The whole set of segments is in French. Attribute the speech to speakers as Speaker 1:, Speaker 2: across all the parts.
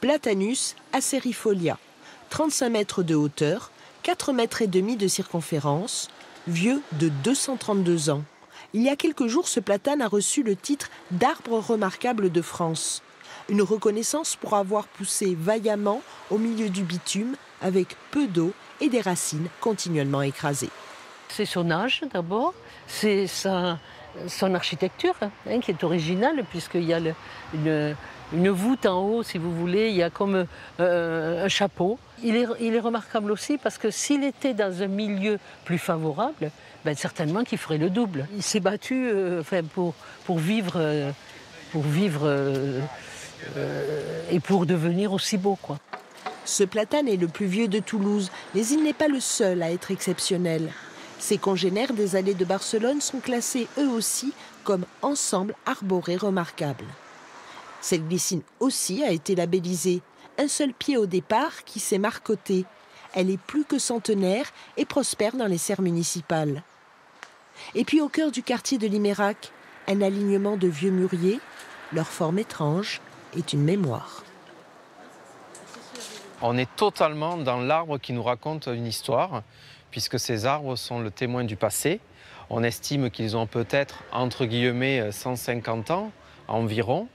Speaker 1: Platanus acerifolia, 35 mètres de hauteur, 4,5 mètres de circonférence, vieux de 232 ans. Il y a quelques jours, ce platane a reçu le titre d'arbre remarquable de France. Une reconnaissance pour avoir poussé vaillamment au milieu du bitume avec peu d'eau et des racines continuellement écrasées.
Speaker 2: C'est son âge d'abord, c'est son architecture qui est originale puisqu'il y a une voûte en haut, si vous voulez, il y a comme un chapeau. Il est remarquable aussi parce que s'il était dans un milieu plus favorable, certainement qu'il ferait le double. Il s'est battu pour vivre et pour devenir aussi beau, quoi.
Speaker 1: Ce platane est le plus vieux de Toulouse, mais il n'est pas le seul à être exceptionnel. Ses congénères des allées de Barcelone sont classés eux aussi comme ensemble arboré remarquable. Cette glycine aussi a été labellisée. Un seul pied au départ qui s'est marcoté. Elle est plus que centenaire et prospère dans les serres municipales. Et puis au cœur du quartier de Limérac, un alignement de vieux mûriers. Leur forme étrange est une mémoire.
Speaker 3: On est totalement dans l'arbre qui nous raconte une histoire, puisque ces arbres sont le témoin du passé. On estime qu'ils ont peut-être, entre guillemets, 150 ans environ,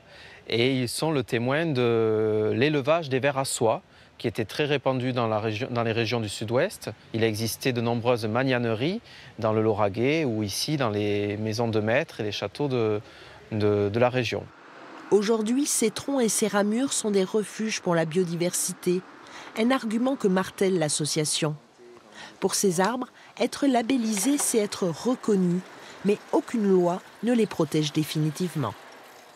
Speaker 3: et ils sont le témoin de l'élevage des vers à soie, qui était très répandu dans les régions du sud-ouest. Il a existé de nombreuses magnaneries dans le Lauragais ou ici dans les maisons de maîtres et les châteaux de la région.
Speaker 1: Aujourd'hui, ces troncs et ces ramures sont des refuges pour la biodiversité, un argument que martèle l'association. Pour ces arbres, être labellisé, c'est être reconnu, mais aucune loi ne les protège définitivement.